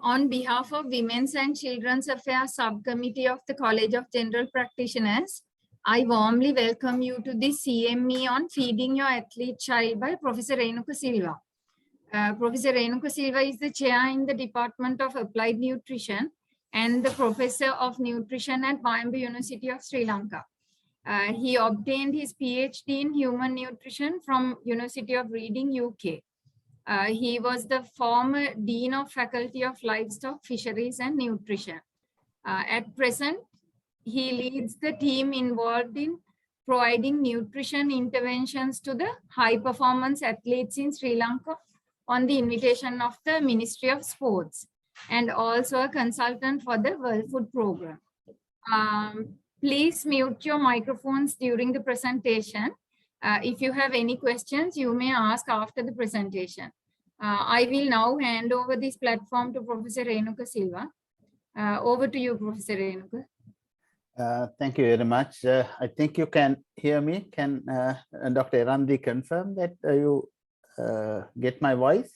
On behalf of Women's and Children's Affairs Subcommittee of the College of General Practitioners, I warmly welcome you to the CME on Feeding Your Athlete Child by Professor Renuka Silva. Professor Renuka Silva is the chair in the Department of Applied Nutrition and the Professor of Nutrition at Wayamba University of Sri Lanka. He obtained his PhD in Human Nutrition from University of Reading, UK. He was the former Dean of Faculty of Livestock, Fisheries and Nutrition. At present, he leads the team involved in providing nutrition interventions to the high-performance athletes in Sri Lanka on the invitation of the Ministry of Sports, and also a consultant for the World Food Program. Please mute your microphones during the presentation. If you have any questions, you may ask after the presentation. I will now hand over this platform to Professor Renuka Silva. Over to you, Professor Renuka. Thank you very much. I think you can hear me. Can Dr. Erandi confirm that you get my voice?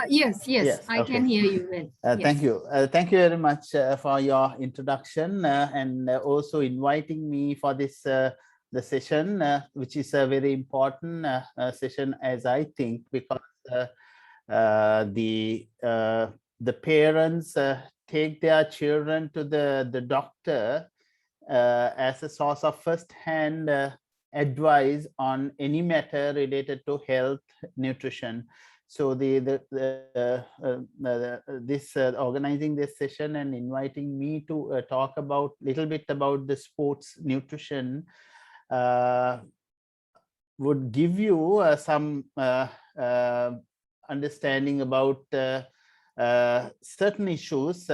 Yes, I okay. can hear you well. Yes. Thank you. Thank you very much for your introduction and also inviting me for this the session, which is a very important session, as I think, because the parents take their children to the doctor as a source of first-hand advice on any matter related to health, nutrition. So organizing this session and inviting me to talk about little bit about the sports nutrition would give you some understanding about certain issues.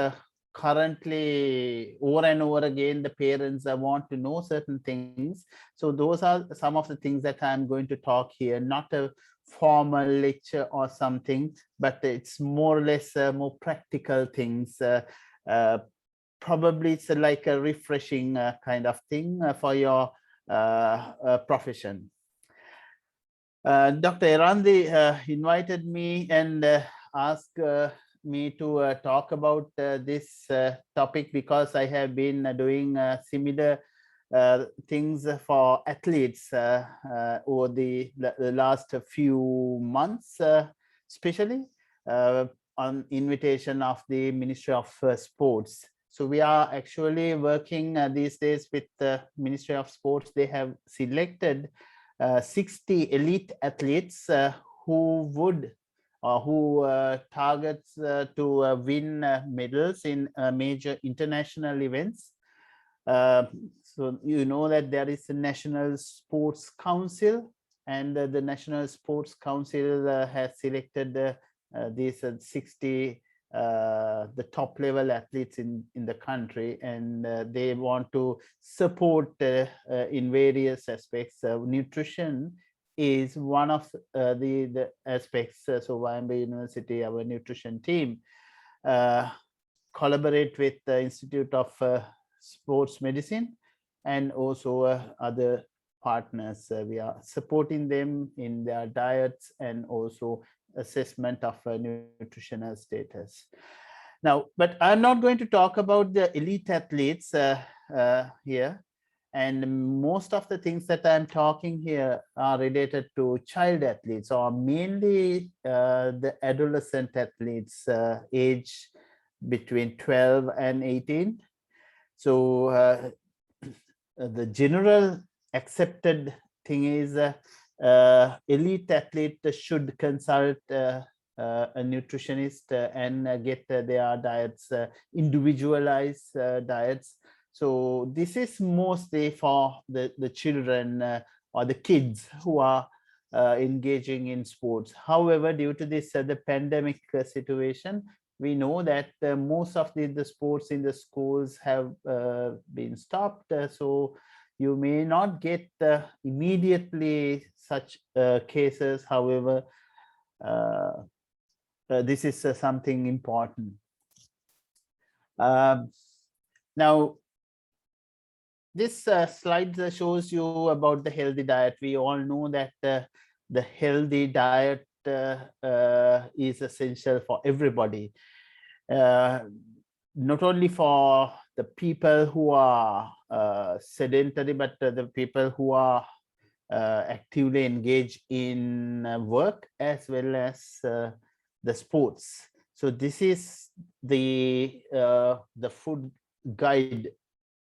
Currently, over and over again, the parents want to know certain things. So those are some of the things that I'm going to talk here, not a formal lecture or something, but it's more or less more practical things. Probably it's like a refreshing kind of thing for your profession. Dr. Erandi invited me and asked me to talk about this topic because I have been doing similar things for athletes over the last few months, especially on invitation of the Ministry of Sports. So we are actually working these days with the Ministry of Sports. They have selected 60 elite athletes who would or who targets to win medals in major international events. So you know that there is a National Sports Council, and the National Sports Council has selected these 60 the top level athletes in the country, and they want to support in various aspects. Nutrition is one of the aspects. So Wayamba University, our nutrition team, collaborate with the Institute of Sports Medicine and also other partners. We are supporting them in their diets and also assessment of nutritional status. Now, but I'm not going to talk about the elite athletes here. And most of the things that I'm talking here are related to child athletes, or mainly the adolescent athletes, age between 12 and 18. So the general accepted thing is elite athlete should consult a nutritionist and get their diets, individualized diets. So this is mostly for the children or the kids who are engaging in sports. However, due to this the pandemic situation, we know that most of the sports in the schools have been stopped. So you may not get immediately such cases. However, this is something important. Now, this slide shows you about the healthy diet. We all know that the healthy diet is essential for everybody. not only for the people who are sedentary, but the people who are actively engaged in work as well as the sports. So this is the food guide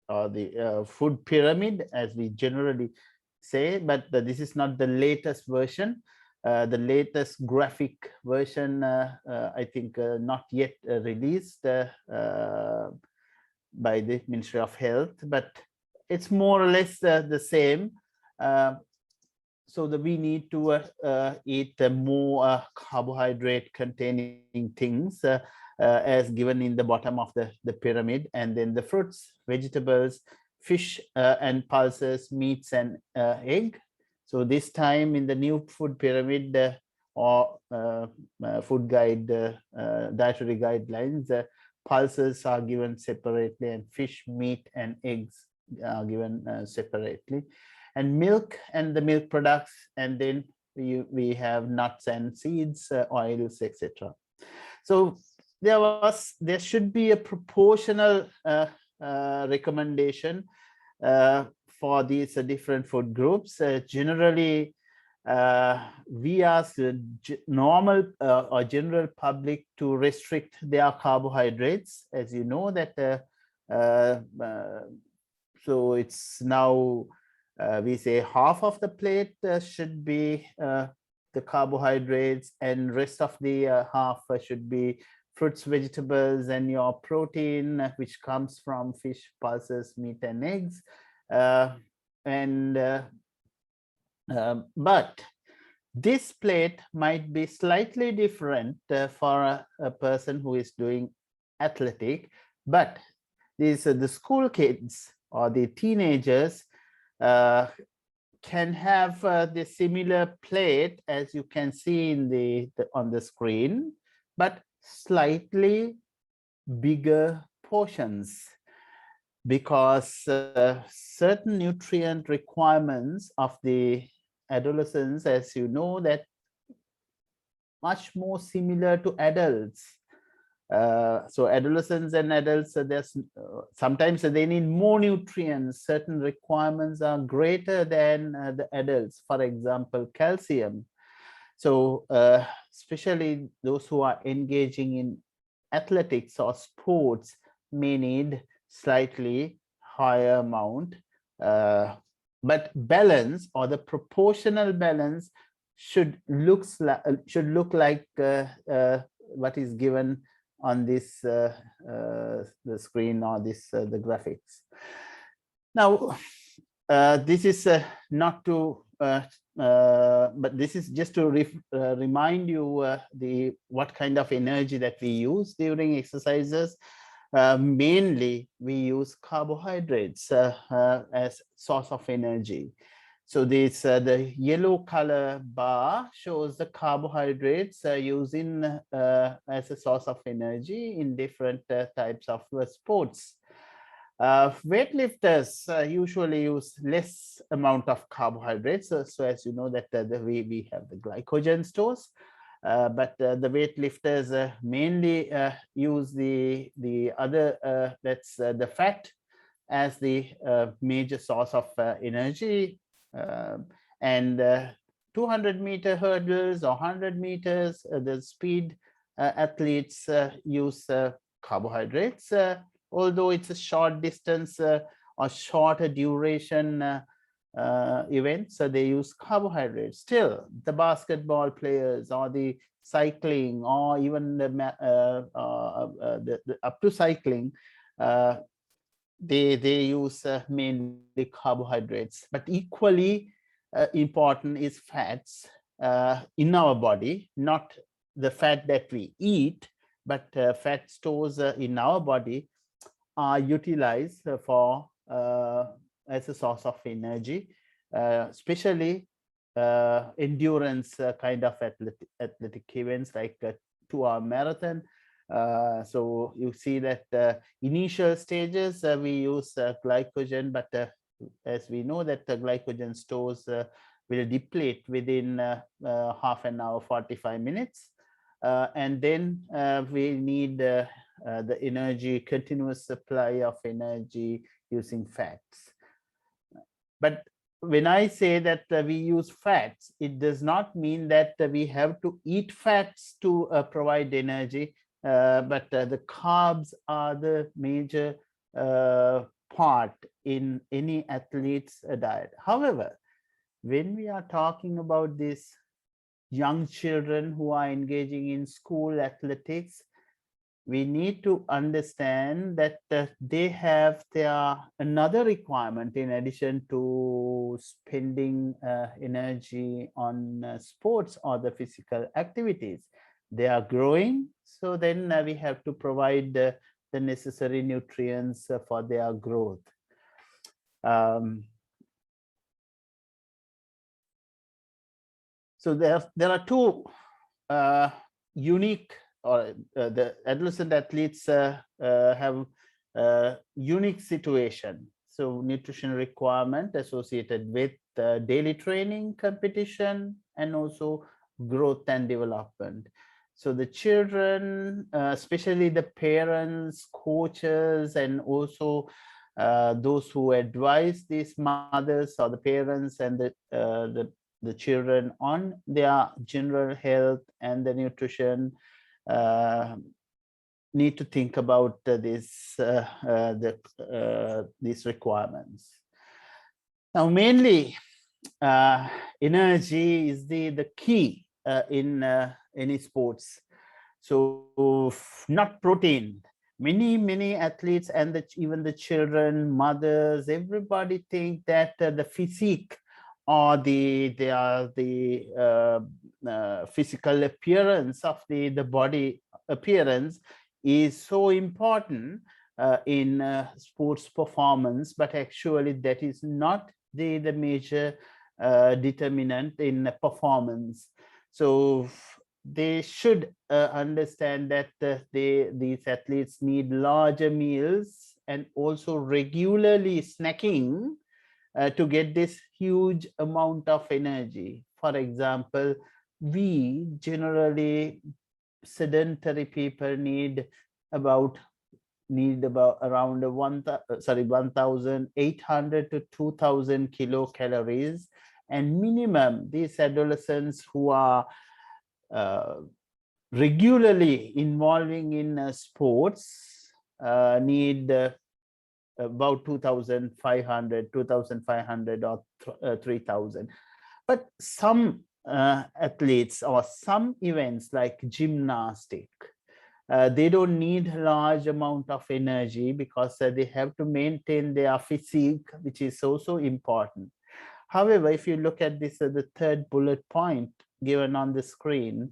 or the food pyramid, as we generally say, but this is not the latest version. The latest graphic version, I think, not yet released by the Ministry of Health, but it's more or less the same. So that we need to eat more carbohydrate containing things as given in the bottom of the pyramid, and then the fruits, vegetables, fish and pulses, meats and egg. So this time in the new food pyramid or food guide, dietary guidelines, pulses are given separately, and fish, meat and eggs are given separately, and milk and the milk products, and then we have nuts and seeds, oils, etc. So there should be a proportional recommendation for these different food groups. Generally, we ask the normal or general public to restrict their carbohydrates, as you know that. So it's now we say half of the plate should be the carbohydrates, and rest of the half should be fruits, vegetables, and your protein, which comes from fish, pulses, meat, and eggs. But this plate might be slightly different for a person who is doing athletic, but these the school kids or the teenagers can have the similar plate as you can see in on the screen, but slightly bigger portions, because certain nutrient requirements of the adolescents, as you know, that much more similar to adults. So adolescents and adults, there's sometimes they need more nutrients. Certain requirements are greater than the adults. For example, calcium. So especially those who are engaging in athletics or sports may need slightly higher amount, but balance or the proportional balance should look like what is given on this the screen or this the graphics. Now this is not to but this is just to remind you what kind of energy that we use during exercises. Mainly we use carbohydrates as source of energy. So this the yellow color bar shows the carbohydrates using as a source of energy in different types of sports. Weightlifters usually use less amount of carbohydrates. So as you know that we have the glycogen stores, but the weightlifters mainly use the other that's the fat as the major source of energy. And 200-meter hurdles or 100 meters, the speed athletes use carbohydrates, although it's a short distance or shorter duration event, so they use carbohydrates. Still, the basketball players or the cycling or even the up to cycling, they use mainly carbohydrates. But equally important is fats in our body, not the fat that we eat, but fat stores in our body are utilized for as a source of energy, especially endurance kind of athletic events like 2-hour marathon. So you see that initial stages we use glycogen, but as we know that the glycogen stores will deplete within half an hour, 45 minutes. And then we need the energy, continuous supply of energy using fats. But when I say that we use fats, it does not mean that we have to eat fats to provide energy, but the carbs are the major part in any athlete's diet. However, when we are talking about these young children who are engaging in school athletics, we need to understand that they have their another requirement in addition to spending energy on sports or the physical activities. They are growing, so then we have to provide the necessary nutrients for their growth. So there are two unique, or the adolescent athletes have a unique situation. So nutrition requirement associated with daily training, competition, and also growth and development. So the children, especially the parents, coaches, and also those who advise these mothers or the parents and the children on their general health and the nutrition, need to think about these requirements. Now, mainly, energy is the key in any sports. So, not protein. Many athletes and even the children, mothers, everybody think that the physique or the physical appearance of the body appearance is so important in sports performance, but actually that is not the major determinant in performance. So they should understand that these athletes need larger meals and also regularly snacking to get this huge amount of energy. For example, we generally sedentary people need around 1,800 to 2,000 kilocalories, and minimum these adolescents who are regularly involving in sports need about 2,500 or 3,000. But some athletes or some events like gymnastic, they don't need large amount of energy because they have to maintain their physique, which is also important. However, if you look at this, the third bullet point given on the screen,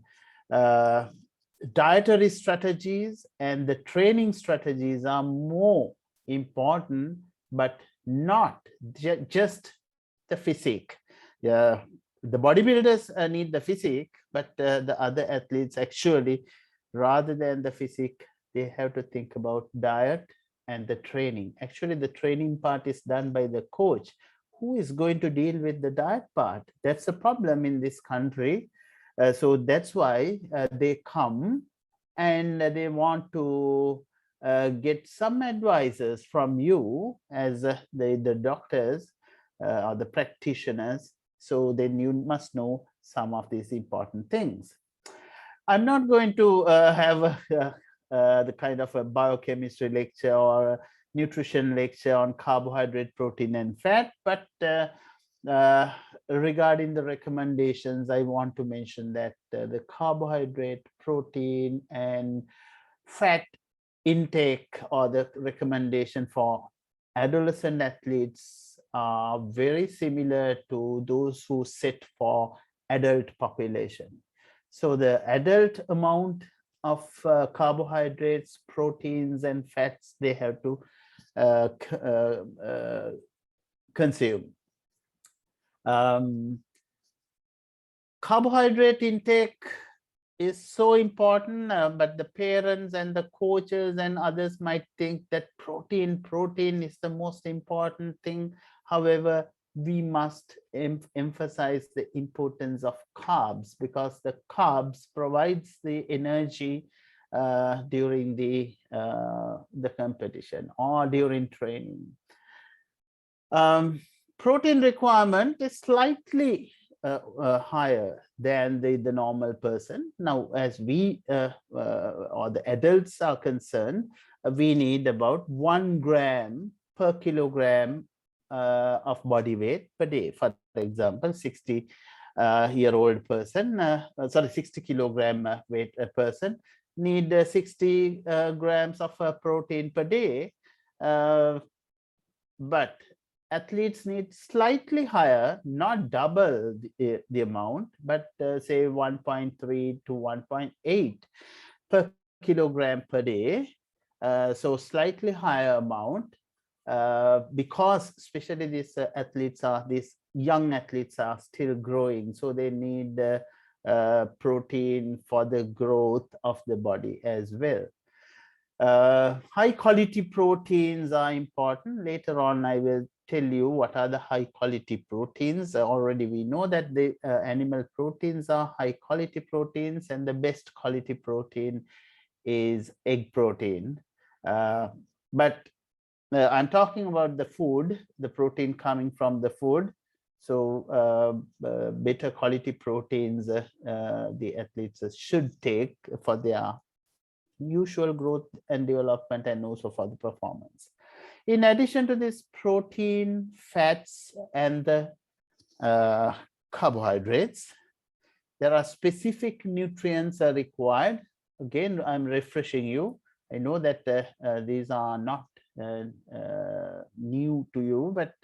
dietary strategies and the training strategies are more important, but not just the physique. The bodybuilders need the physique, but the other athletes actually, rather than the physique, they have to think about diet and the training. Actually, the training part is done by the coach. Who is going to deal with the diet part? That's a problem in this country. So that's why they come and they want to get some advisors from you as the doctors or the practitioners. So then you must know some of these important things. I'm not going to have the kind of a biochemistry lecture or a nutrition lecture on carbohydrate, protein, and fat, but regarding the recommendations, I want to mention that the carbohydrate, protein, and fat intake, or the recommendation for adolescent athletes, are very similar to those who set for adult population. So the adult amount of carbohydrates, proteins, and fats they have to consume. Carbohydrate intake is so important, but the parents and the coaches and others might think that protein is the most important thing. However, we must emphasize the importance of carbs, because the carbs provides the energy during the competition or during training. Protein requirement is slightly higher than the normal person. Now, as we or the adults are concerned, we need about 1 gram per kilogram of body weight per day. For example, 60-year-old person, 60 kilogram weight person need 60 grams of protein per day. But athletes need slightly higher, not double the amount, but say 1.3 to 1.8 per kilogram per day. So slightly higher amount, because especially these young athletes are still growing, so they need protein for the growth of the body as well. High quality proteins are important. Later on, I will tell you what are the high quality proteins. Already we know that the animal proteins are high quality proteins, and the best quality protein is egg protein. But I'm talking about the food, the protein coming from the food. So better quality proteins the athletes should take for their usual growth and development, and also for the performance. In addition to this, protein, fats, and the carbohydrates, there are specific nutrients are required. Again, I'm refreshing you. I know that these are not new to you, but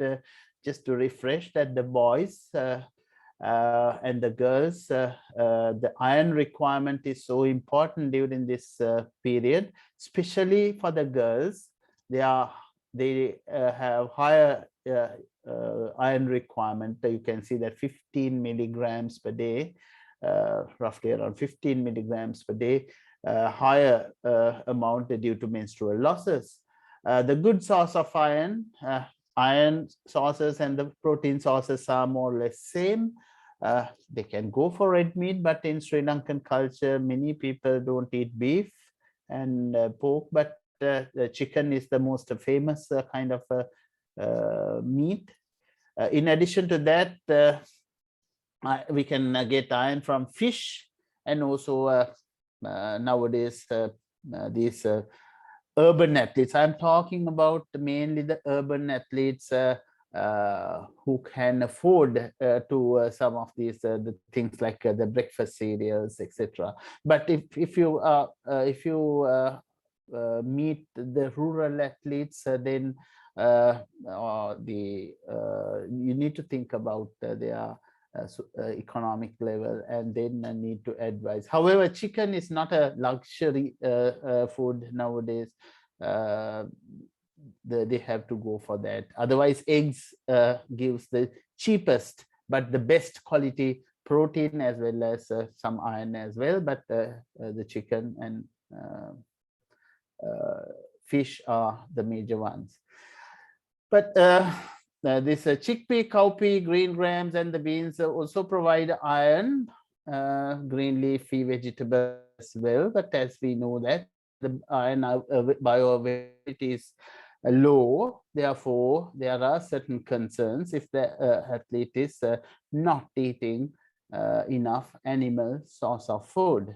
just to refresh that the boys and the girls, the iron requirement is so important during this period, especially for the girls. They have higher iron requirement. You can see that 15 milligrams per day, roughly around 15 milligrams per day, higher amount due to menstrual losses. The good source of iron, iron sources and the protein sources are more or less same. They can go for red meat, but in Sri Lankan culture, many people don't eat beef and pork, but the chicken is the most famous kind of meat. In addition to that, we can get iron from fish, and also nowadays these urban athletes. I'm talking about mainly the urban athletes who can afford to some of these the things like the breakfast cereals, etc. But if you meet the rural athletes, then you need to think about their economic level, and then need to advise. However, chicken is not a luxury food nowadays. They have to go for that. Otherwise, eggs gives the cheapest but the best quality protein, as well as some iron as well. But the chicken and fish are the major ones. But this chickpea, cowpea, green grams, and the beans also provide iron, green leafy vegetables as well. But as we know that the iron bioavailability is low, therefore there are certain concerns if the athlete is not eating enough animal source of food.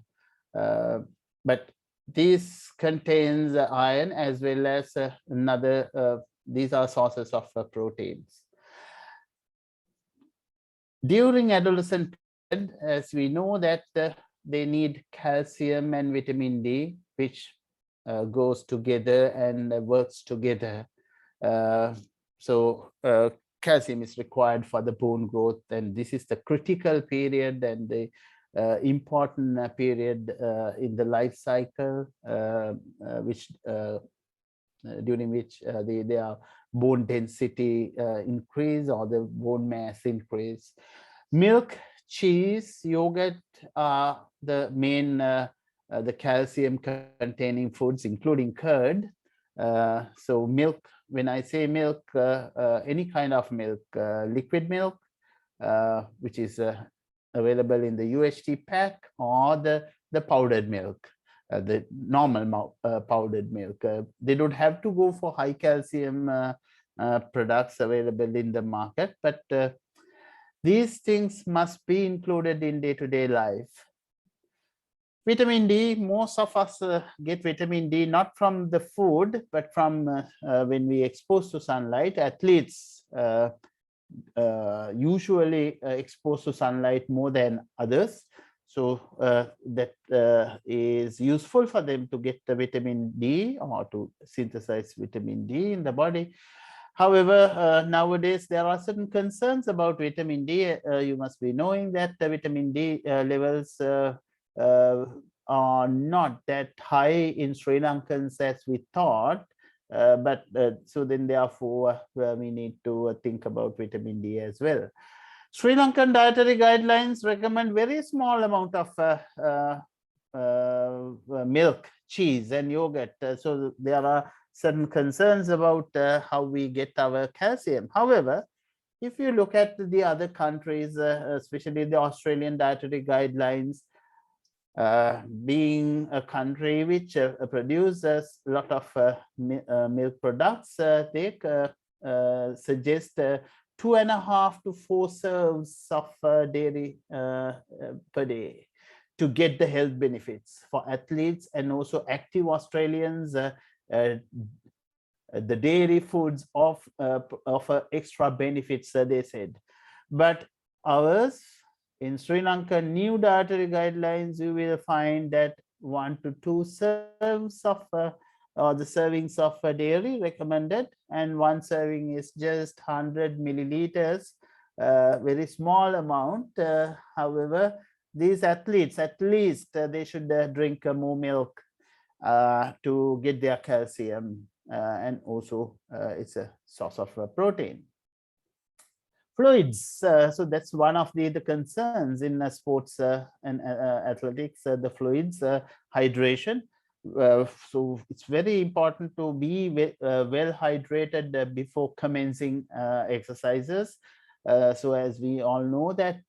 But this contains iron as well as another. These are sources of proteins. During adolescent period, as we know that they need calcium and vitamin D, which goes together and works together. So calcium is required for the bone growth, and this is the critical period and the important period in the life cycle, which during which their bone density increase or the bone mass increase. Milk, cheese, yogurt are the main the calcium containing foods, including curd. So milk, when I say milk, any kind of milk, liquid milk, which is available in the UHT pack, or the powdered milk. the normal powdered milk. They don't have to go for high calcium products available in the market, but these things must be included in day-to-day life. Vitamin D, most of us get vitamin D not from the food, but from when we expose to sunlight. Athletes usually exposed to sunlight more than others. So that is useful for them to get the vitamin D or to synthesize vitamin D in the body. However, nowadays there are certain concerns about vitamin D. You must be knowing that the vitamin D levels are not that high in Sri Lankans as we thought. But so then therefore we need to think about vitamin D as well. Sri Lankan dietary guidelines recommend very small amount of milk, cheese and yogurt. So there are certain concerns about how we get our calcium. However, if you look at the other countries, especially the Australian dietary guidelines, being a country which produces a lot of milk products, they suggest 2.5 to 4 serves of dairy per day to get the health benefits for athletes and also active Australians. The dairy foods offer extra benefits, they said. But ours, in Sri Lanka new dietary guidelines, you will find that 1 to 2 serves of or the servings of dairy recommended, and one serving is just 100 milliliters, very small amount. However, these athletes, at least they should drink more milk to get their calcium, and also it's a source of protein. Fluids, so that's one of the concerns in sports and athletics, the fluids, hydration. So it's very important to be well hydrated before commencing exercises. So as we all know that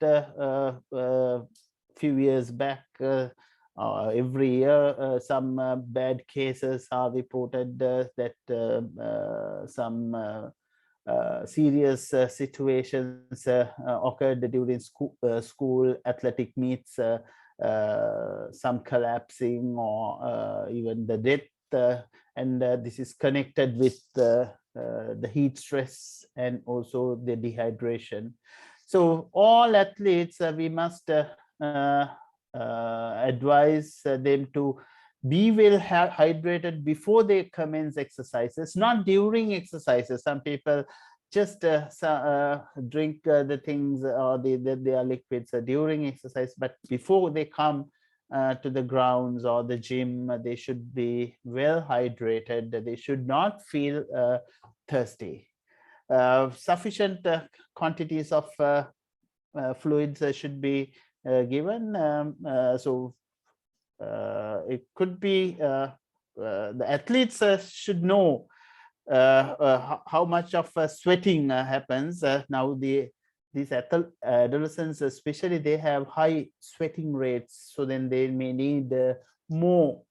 few years back, every year some bad cases are reported that some serious situations occurred during school athletic meets, some collapsing or even the death, and this is connected with the heat stress and also the dehydration. So all athletes, we must advise them to be well hydrated before they commence exercises, not during exercises. Some people just drink the things or their liquids during exercise, but before they come to the grounds or the gym, they should be well hydrated. They should not feel thirsty. Sufficient quantities of fluids should be given. So it could be the athletes should know how much of sweating happens. Now these adolescents especially, they have high sweating rates, so then they may need more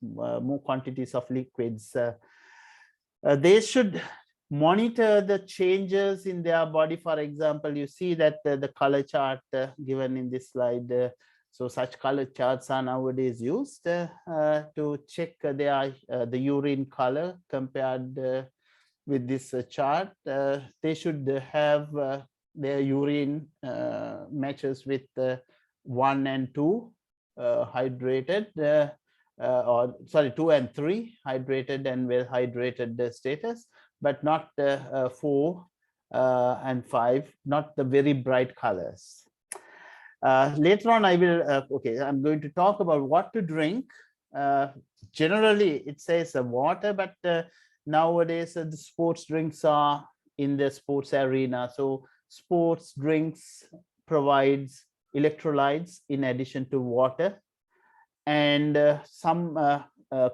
more quantities of liquids. They should monitor the changes in their body. For example, you see that the color chart given in this slide. So such color charts are nowadays used to check the urine color compared with this chart. They should have their urine matches with 1 and 2 hydrated, or sorry, 2 and 3 hydrated and well hydrated status, but not 4 and 5, not the very bright colors. Later on, I will, I'm going to talk about what to drink. Generally, it says water, but nowadays the sports drinks are in the sports arena. So sports drinks provides electrolytes in addition to water, and some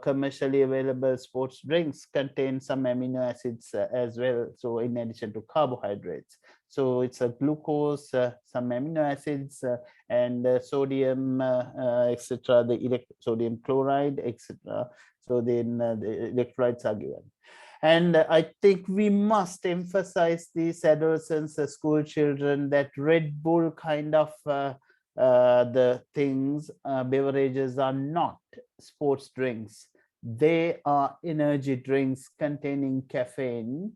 commercially available sports drinks contain some amino acids as well, so in addition to carbohydrates. So it's a glucose, some amino acids, and sodium, etc. The sodium chloride, etc. So then the electrolytes are given. And I think we must emphasize these adolescents, school children, that Red Bull kind of the things, beverages are not sports drinks. They are energy drinks containing caffeine,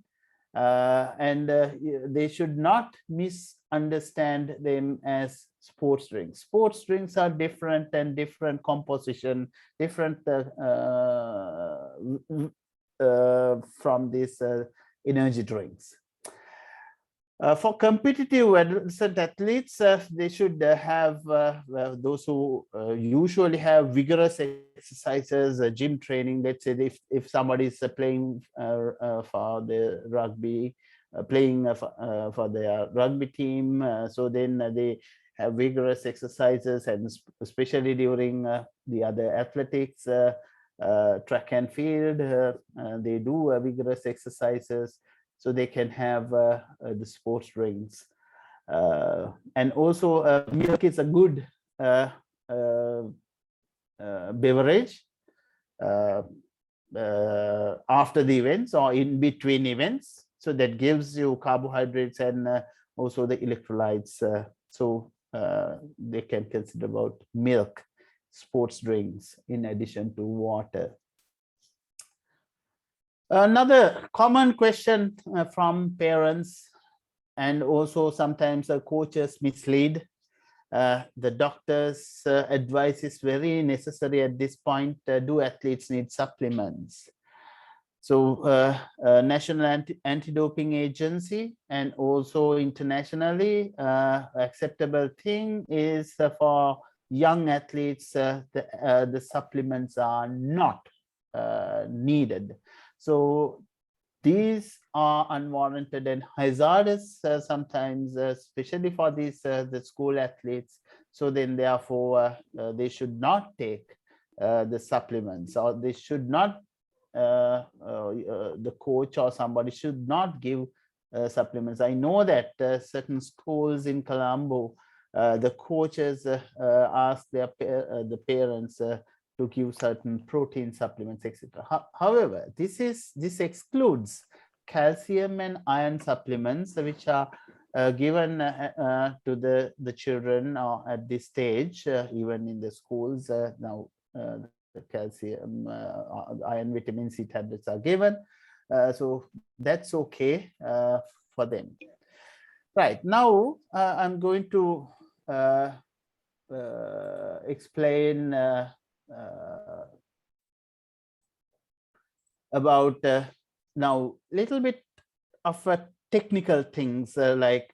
and they should not misunderstand them as sports drinks. Sports drinks are different and different composition, different from these energy drinks. For competitive adolescent athletes, they should have those who usually have vigorous exercises, gym training. Let's say if somebody is playing for the rugby, playing for their rugby team, so then they have vigorous exercises, and especially during the other athletics, track and field, they do vigorous exercises, so they can have the sports drinks. And also milk is a good beverage after the events or in between events. So that gives you carbohydrates and also the electrolytes. So they can consider about milk, sports drinks, in addition to water. Another common question from parents, and also sometimes coaches mislead. The doctor's advice is very necessary at this point. Do athletes need supplements? So National Anti-Doping Agency and also internationally acceptable thing is for young athletes, the supplements are not needed. So these are unwarranted and hazardous sometimes, especially for these the school athletes. So then therefore they should not take the supplements, or they should not, the coach or somebody should not give supplements. I know that certain schools in Colombo, the coaches ask the parents to give certain protein supplements, etc. However, this excludes calcium and iron supplements, which are given to the children at this stage, even in the schools. Now the calcium, iron, vitamin C tablets are given, so that's okay for them. Right, now I'm going to explain about now little bit of technical things, like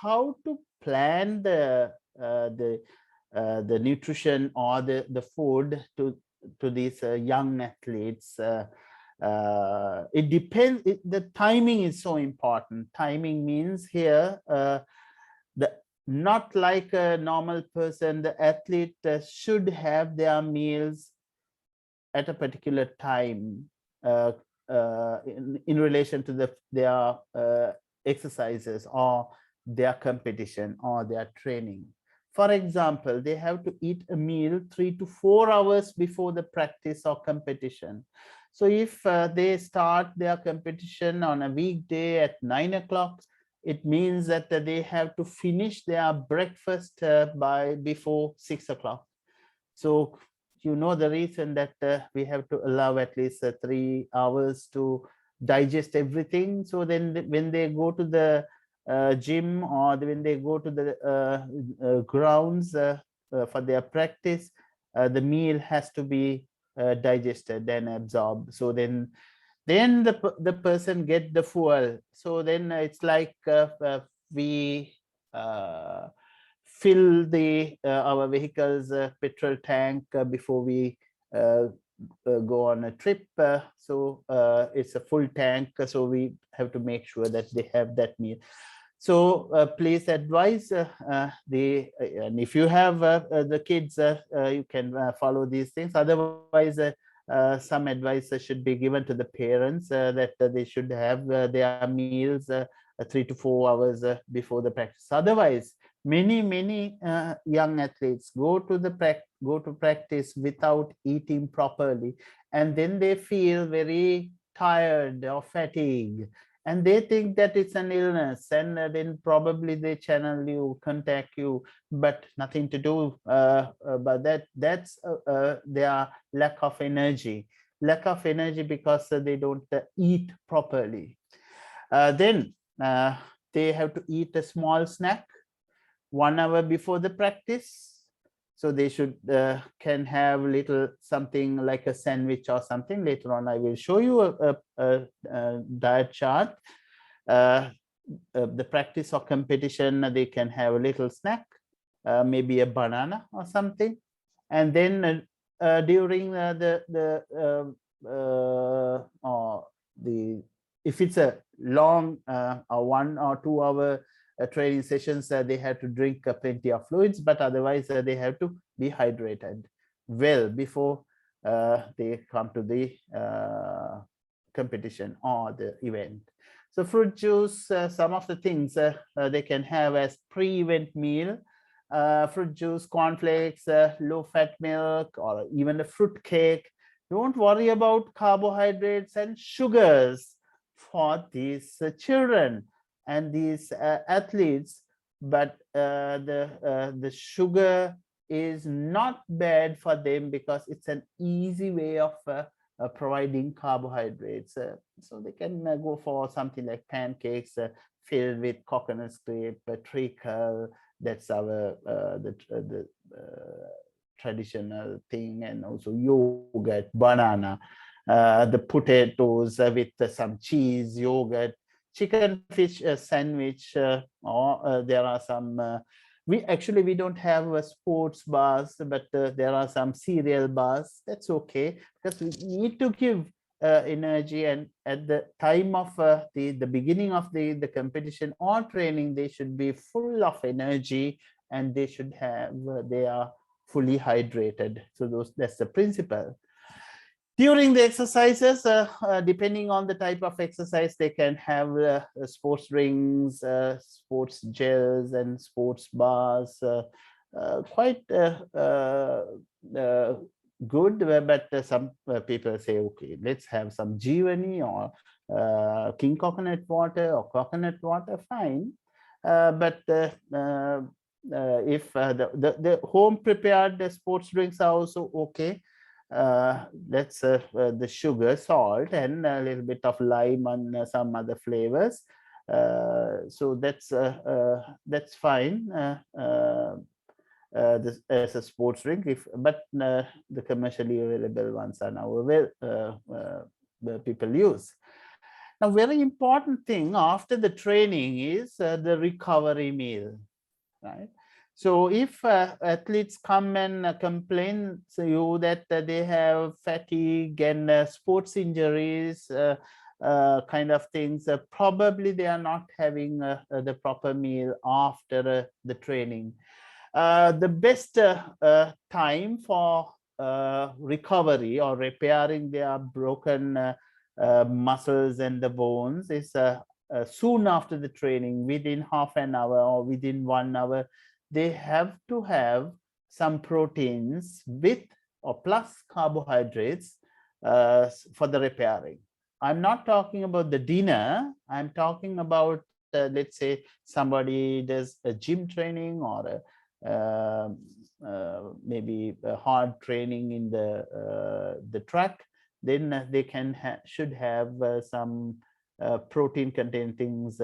how to plan the nutrition or the food to these young athletes. It depends. The timing is so important. Timing means here not like a normal person. The athlete should have their meals at a particular time in relation to their exercises or their competition or their training. For example, they have to eat a meal 3 to 4 hours before the practice or competition. So if they start their competition on a weekday at 9 o'clock, it means that they have to finish their breakfast before 6 o'clock. So you know the reason that we have to allow at least 3 hours to digest everything. So then when they go to the gym, or when they go to the grounds for their practice, the meal has to be digested and absorbed. So then the person get the fuel. So then it's like we fill our vehicle's petrol tank before we go on a trip. So it's a full tank, so we have to make sure that they have that meal. So please advise and if you have the kids, you can follow these things. Otherwise, some advice should be given to the parents that they should have their meals 3 to 4 hours before the practice. Otherwise, many young athletes go to practice without eating properly, and then they feel very tired or fatigued, and they think that it's an illness, and then probably they channel you, contact you, but nothing to do but that's their lack of energy because they don't eat properly. Then they have to eat a small snack 1 hour before the practice. So they should can have little something like a sandwich or something. Later on, I will show you a diet chart. The practice or competition, they can have a little snack, maybe a banana or something. And then during if it's a long or 1 or 2 hour training sessions, they have to drink plenty of fluids, but otherwise they have to be hydrated well before they come to the competition or the event. So fruit juice, some of the things they can have as pre-event meal, fruit juice, cornflakes, low-fat milk, or even a fruit cake. Don't worry about carbohydrates and sugars for these children and these athletes, but the sugar is not bad for them because it's an easy way of providing carbohydrates. So they can go for something like pancakes filled with coconut scrape, treacle. That's our the traditional thing, and also yogurt, banana, the potatoes with some cheese, yogurt, chicken fish sandwich, or there are some we don't have sports bars, but there are some cereal bars. That's okay, because we need to give energy, and at the time of the beginning of the competition or training, they should be full of energy, and they should have they are fully hydrated. So that's the principle. During the exercises, depending on the type of exercise, they can have sports rings, sports gels, and sports bars. Quite good, but some people say, okay, let's have some Jeevani or king coconut water or coconut water, fine. But if the home prepared sports drinks are also okay. That's the sugar, salt, and a little bit of lime and some other flavors. So that's fine. This as a sports drink, but the commercially available ones are now people use. Now, very important thing after the training is the recovery meal, right? So if athletes come and complain to you that they have fatigue and sports injuries, kind of things, probably they are not having the proper meal after the training. The best time for recovery or repairing their broken muscles and the bones is soon after the training, within half an hour or within 1 hour. They have to have some proteins with or plus carbohydrates for the repairing. I'm not talking about the dinner. I'm talking about, let's say, somebody does a gym training or maybe a hard training in the track. Then they should have some protein containing things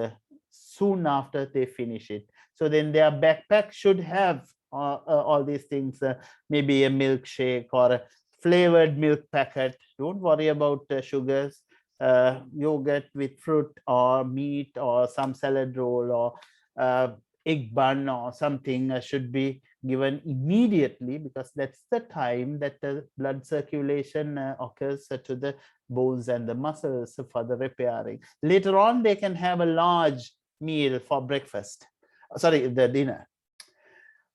soon after they finish it. So then their backpack should have all these things, maybe a milkshake or a flavored milk packet. Don't worry about sugars. Yogurt with fruit or meat or some salad roll or egg bun or something should be given immediately, because that's the time that the blood circulation occurs to the bones and the muscles for the repairing. Later on, they can have a large meal for breakfast, sorry, the dinner.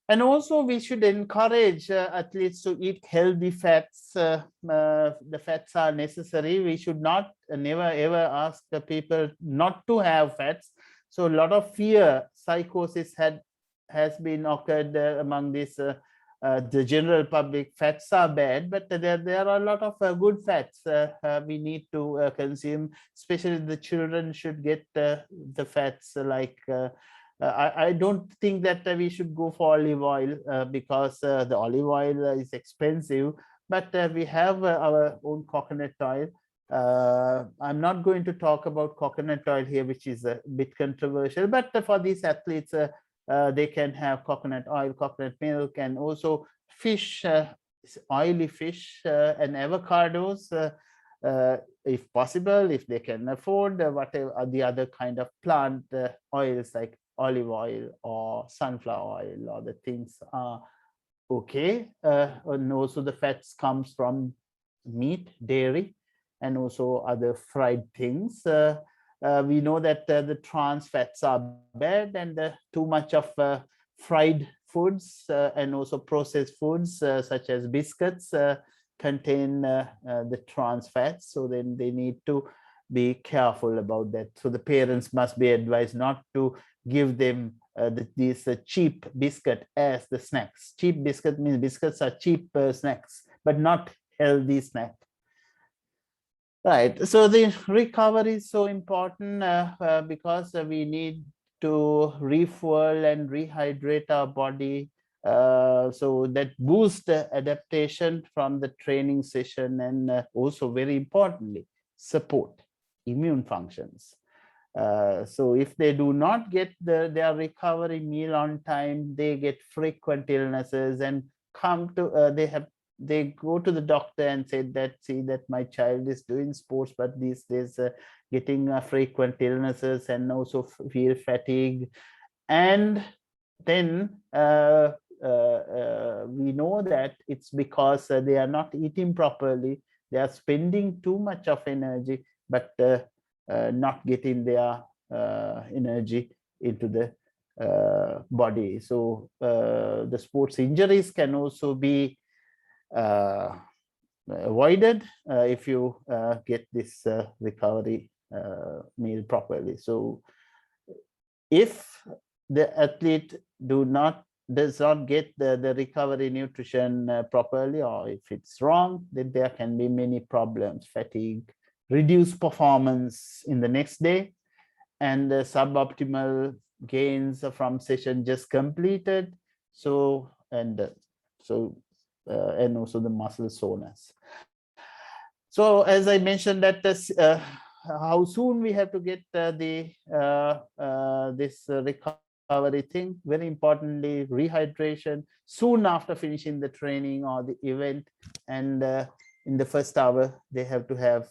And also we should encourage athletes to eat healthy fats. The fats are necessary. We should not never ever ask the people not to have fats. So a lot of fear, psychosis has been occurred among this the general public. Fats are bad, but there are a lot of good fats we need to consume. Especially the children should get the fats like. I don't think that we should go for olive oil because the olive oil is expensive, but we have our own coconut oil. I'm not going to talk about coconut oil here, which is a bit controversial, but for these athletes, they can have coconut oil, coconut milk, and also fish, oily fish and avocados, if possible, if they can afford, whatever the other kind of plant oils like olive oil or sunflower oil, or the things are okay. And also the fats comes from meat, dairy, and also other fried things. We know that the trans fats are bad, and too much of fried foods and also processed foods such as biscuits contain the trans fats. So then they need to be careful about that. So the parents must be advised not to give them these cheap biscuit as the snacks. Cheap biscuit means biscuits are cheap snacks, but not healthy snack. Right. So the recovery is so important because we need to refuel and rehydrate our body. So that boosts adaptation from the training session, and also very importantly, support immune functions. So if they do not get their recovery meal on time, they get frequent illnesses and come to they go to the doctor and say that, see that my child is doing sports, but these days getting frequent illnesses and also feel fatigue. And then we know that it's because they are not eating properly. They are spending too much of energy, but not getting their energy into the body. So the sports injuries can also be avoided if you get this recovery meal properly. So if the athlete does not get the recovery nutrition properly, or if it's wrong, then there can be many problems: fatigue, reduced performance in the next day, and suboptimal gains from session just completed. So and also the muscle soreness. So as I mentioned that how soon we have to get this recovery thing, very importantly, rehydration soon after finishing the training or the event, and in the first hour they have to have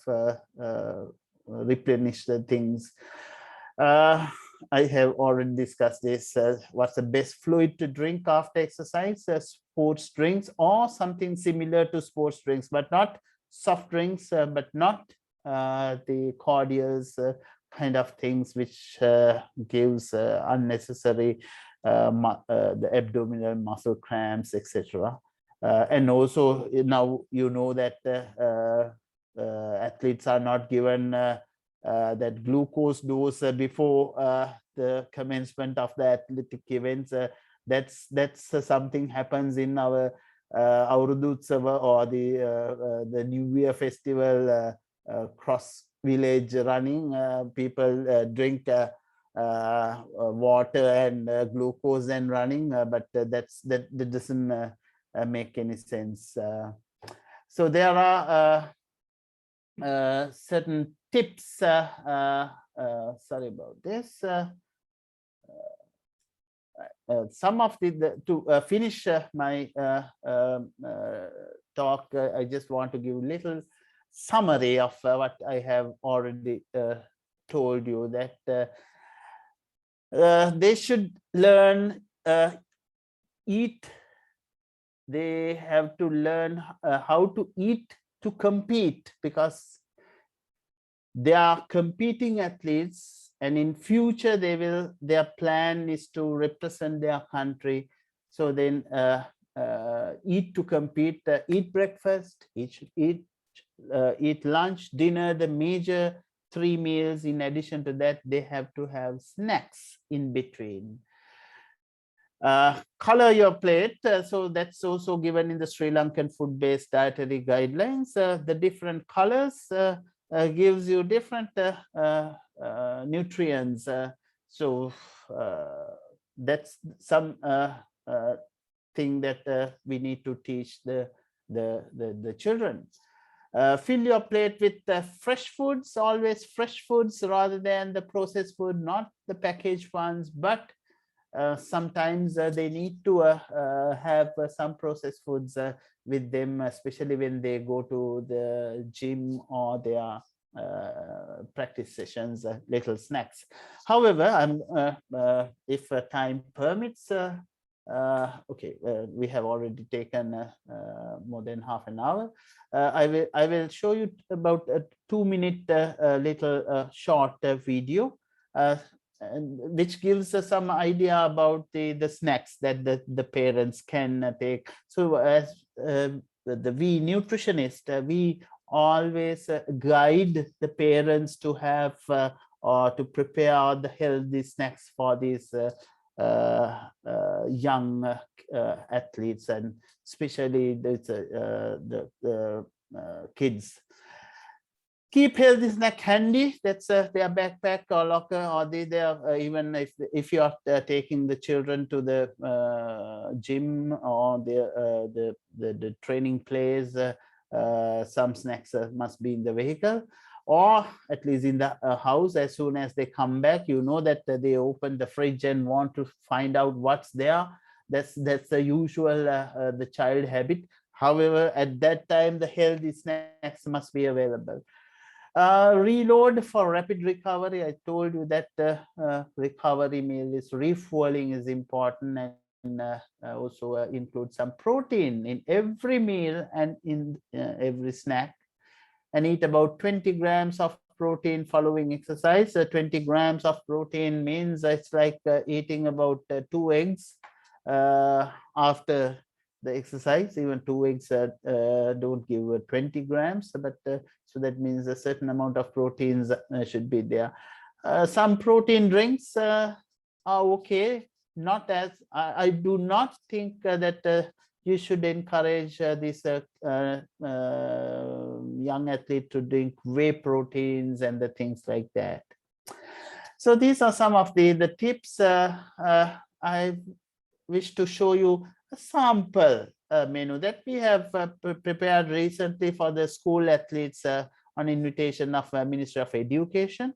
replenish the things. I have already discussed this. What's the best fluid to drink after exercise? Sports drinks or something similar to sports drinks, but not soft drinks, but not the cordials kind of things, which gives unnecessary the abdominal muscle cramps, etc. And also now you know that athletes are not given that glucose dose before the commencement of the athletic events. That's something happens in our Aurudutsava or the New Year festival cross village running. People drink water and glucose and running, but that doesn't make any sense. So there are certain tips. Sorry about this. Some of to finish my talk, I just want to give a little summary of what I have already told you, that they should learn eat. They have to learn how to eat to compete, because they are competing athletes, and in future their plan is to represent their country. So then eat to compete, eat breakfast, eat lunch, dinner, the major 3 meals. In addition to that, they have to have snacks in between. Color your plate. So that's also given in the Sri Lankan food-based dietary guidelines. The different colors gives you different nutrients. So that's some thing that we need to teach the children. Fill your plate with fresh foods, always fresh foods rather than the processed food, not the packaged ones, but sometimes they need to have some processed foods with them, especially when they go to the gym or their practice sessions, little snacks. However, if time permits, okay, we have already taken more than half an hour. I will show you about a 2-minute little short video which gives us some idea about the snacks that the parents can take. So as we nutritionists, we always guide the parents to have or to prepare the healthy snacks for these young athletes, and especially the kids. Keep healthy snack handy. That's their backpack or locker, or they are even if you are taking the children to the gym or the training place, some snacks must be in the vehicle, or at least in the house. As soon as they come back, you know that they open the fridge and want to find out what's there. That's the usual the child habit. However, at that time, the healthy snacks must be available. Reload for rapid recovery. I told you that recovery meal is refueling is important, and also include some protein in every meal and in every snack, and eat about 20 grams of protein following exercise. 20 grams of protein means it's like eating about 2 eggs after the exercise. Even 2 eggs don't give 20 grams, but so that means a certain amount of proteins should be there. Some protein drinks are okay. Not as I do not think that you should encourage this young athlete to drink whey proteins and the things like that. So these are some of the tips. I wish to show you a sample menu that we have prepared recently for the school athletes on invitation of Ministry of Education.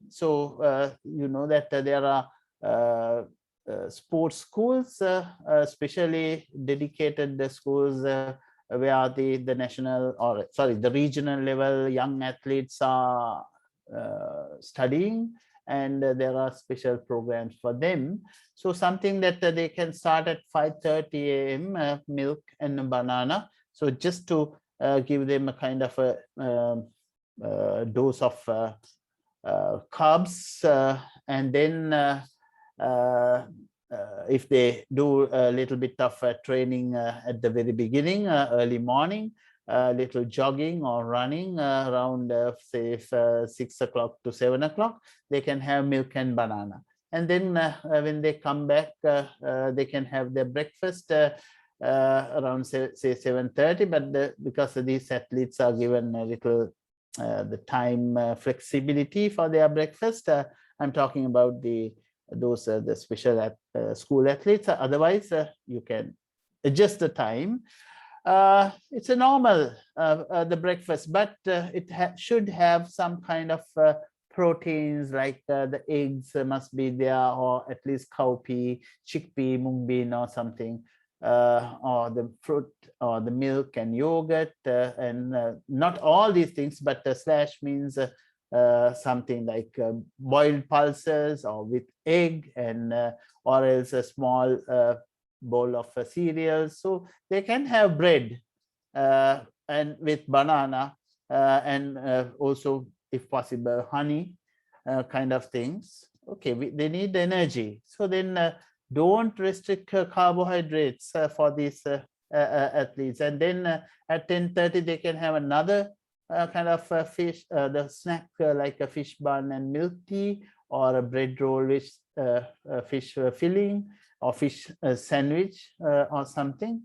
So you know that there are sports schools, especially dedicated schools where the national, or sorry, the regional level young athletes are studying, and there are special programs for them. So something that they can start at 5:30 a.m. Milk and a banana. So just to give them a kind of a dose of carbs, and then if they do a little bit of training at the very beginning, early morning, little jogging or running around say 6 o'clock to 7 o'clock, they can have milk and banana. And then when they come back, they can have their breakfast around say 7:30. But because these athletes are given a little the time flexibility for their breakfast, I'm talking about those the special school athletes. Otherwise, you can adjust the time. It's a normal the breakfast, but it should have some kind of proteins, like the eggs must be there, or at least cowpea, chickpea, mung bean or something, or the fruit or the milk and yogurt, and not all these things, but slash means something like boiled pulses or with egg, and or else a small bowl of cereals. So they can have bread and with banana, and also, if possible, honey kind of things. Okay, they need energy. So then don't restrict carbohydrates for these athletes. And then at 10:30 they can have another kind of fish, the snack like a fish bun and milk tea, or a bread roll with fish filling, or fish sandwich or something.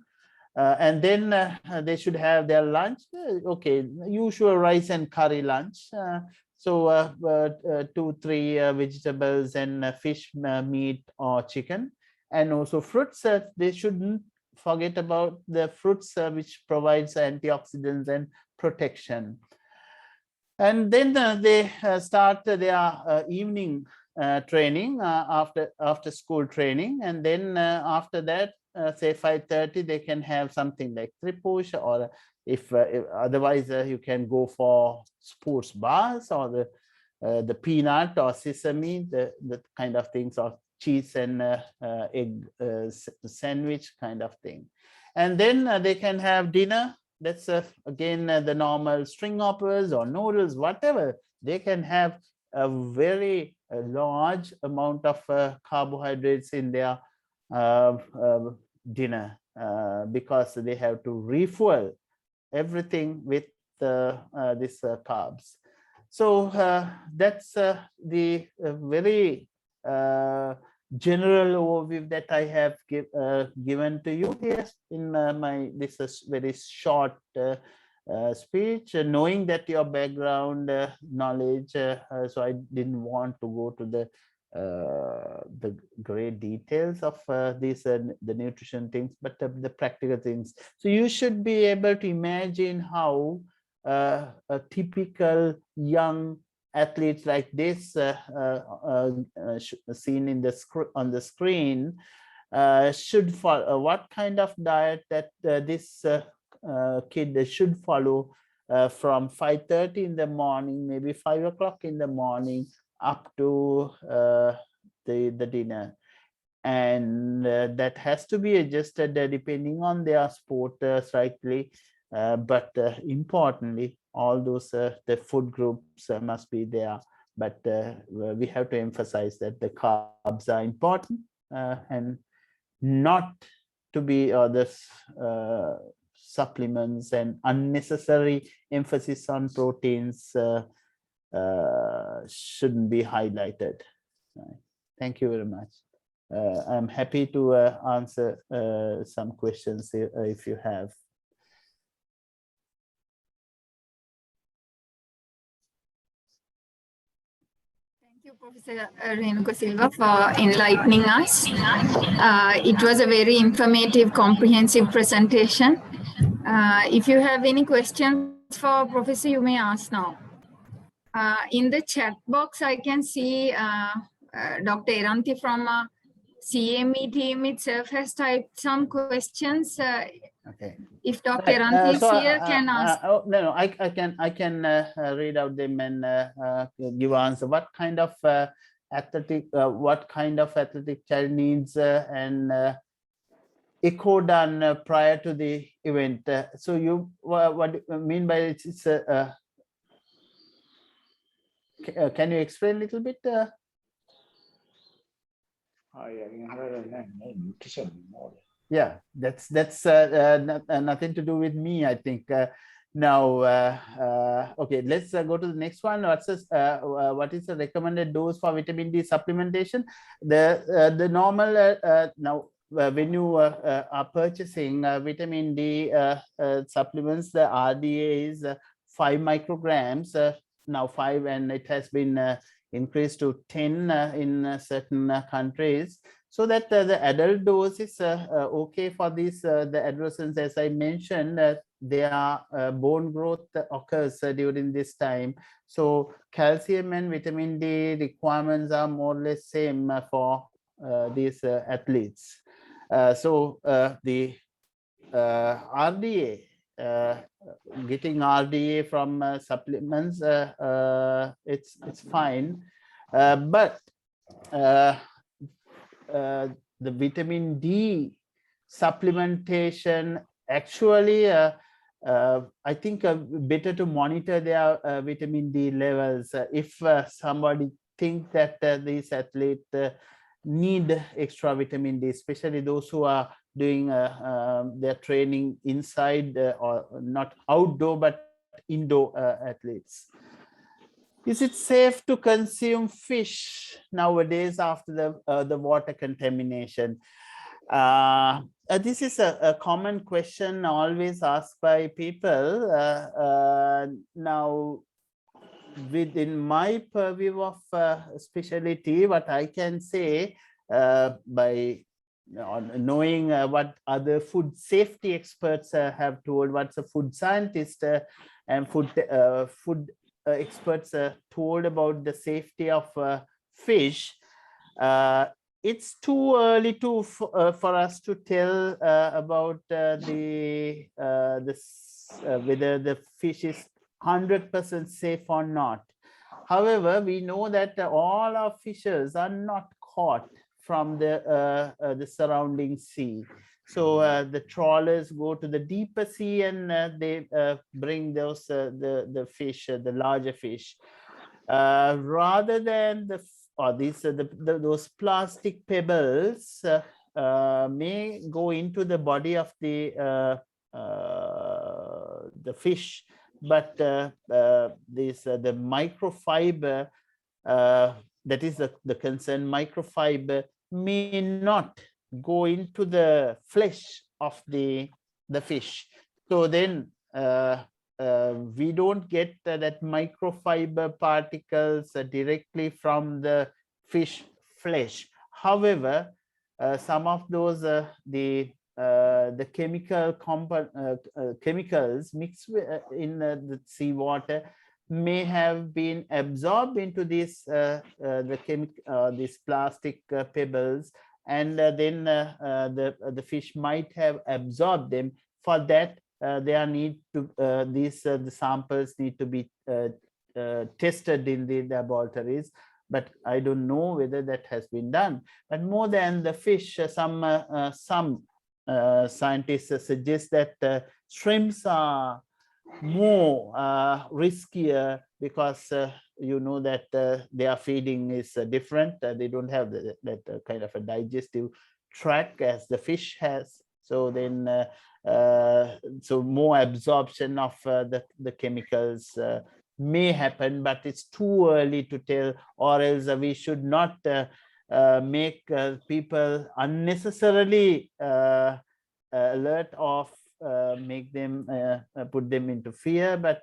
And then they should have their lunch. Okay, usual rice and curry lunch. So 2-3 vegetables and fish, meat or chicken, and also fruits. They shouldn't forget about the fruits, which provides antioxidants and protection. And then they start their evening training, after school training, and then after that, say 5:30, they can have something like tripush, or if otherwise you can go for sports bars, or the peanut or sesame, the kind of things, or cheese and egg sandwich kind of thing. And then they can have dinner. That's again the normal string hoppers or noodles, whatever. They can have a very large amount of carbohydrates in their dinner, because they have to refuel everything with this carbs. So that's the very general overview that I have given to you here in this is very short speech, knowing that your background knowledge, so I didn't want to go to the great details of these the nutrition things, but the practical things. So you should be able to imagine how a typical young athletes like this seen in on the screen should follow, what kind of diet that this kid should follow from 5:30 in the morning, maybe 5 o'clock in the morning, up to the dinner. And that has to be adjusted depending on their sport slightly, but importantly, all those the food groups must be there. But we have to emphasize that the carbs are important, and not to be this supplements and unnecessary emphasis on proteins shouldn't be highlighted. Thank you very much. I'm happy to answer some questions if you have. Thank you, Professor Renuka Silva, for enlightening us. It was a very informative, comprehensive presentation. If you have any questions for Professor, you may ask now. In the chat box, I can see Dr. Iranti from CME team itself has typed some questions. Okay. If Dr. Iranti is here, can ask. No, I can read out them and give answer. What kind of athletic child needs and echo done prior to the event? So you what do you mean by it's can you explain a little bit? Yeah, that's nothing to do with me, I think. Now, okay, let's go to the next one. What is the recommended dose for vitamin D supplementation? The normal now when you are purchasing vitamin D supplements, the RDA is 5 micrograms. Now 5, and it has been increased to 10 in certain countries, so that the adult dose is okay for these the adolescents. As I mentioned, their bone growth occurs during this time, so calcium and vitamin D requirements are more or less same for these athletes. So the RDA, getting RDA from supplements, it's fine, but the vitamin D supplementation actually I think better to monitor their vitamin D levels. If somebody think that these athletes need extra vitamin D, especially those who are doing their training inside or not outdoor but indoor athletes. Is it safe to consume fish nowadays after the water contamination? This is a common question always asked by people. Now, within my purview of specialty, what I can say by knowing what other food safety experts have told, what's a food scientist and food experts told about the safety of fish. It's too early to for us to tell about whether the fish is 100% safe or not. However, we know that all our fishes are not caught from the surrounding sea. So the trawlers go to the deeper sea and they bring those the fish, the larger fish, rather than those plastic pebbles may go into the body of the fish, but the microfiber, that is the concern, microfiber may not go into the flesh of the fish. So then we don't get that microfiber particles directly from the fish flesh. However, some of those the chemicals mixed in the seawater may have been absorbed into these these plastic pebbles, and then the fish might have absorbed them. For that, there need to the samples need to be tested in the laboratories, but I don't know whether that has been done. But more than the fish, some scientists suggest that shrimps are more riskier because you know that their feeding is different. They don't have that kind of a digestive tract as the fish has. So then so more absorption of the chemicals may happen, but it's too early to tell, or else we should not make people unnecessarily alert of make them put them into fear. But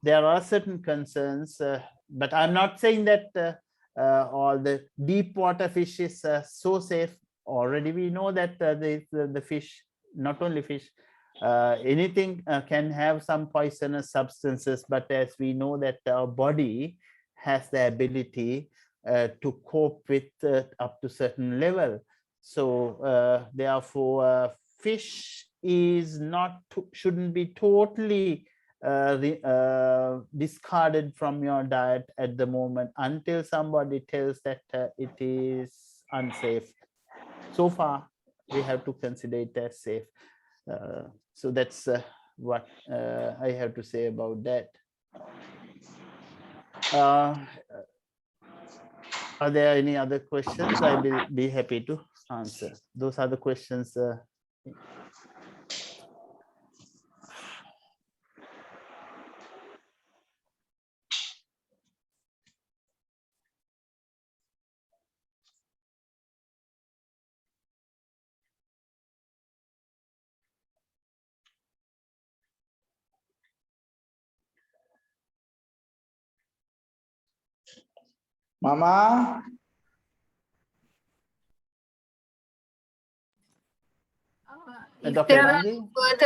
there are certain concerns, but I'm not saying that all the deep water fish is so safe. Already we know that the fish, not only fish, anything can have some poisonous substances, but as we know that our body has the ability to cope with up to certain level. So therefore fish is not shouldn't be totally discarded from your diet at the moment until somebody tells that it is unsafe. So far we have to consider it as safe. So that's what I have to say about that. Are there any other questions? I will be happy to answer. Those are the questions. Mama? If there are Dr. further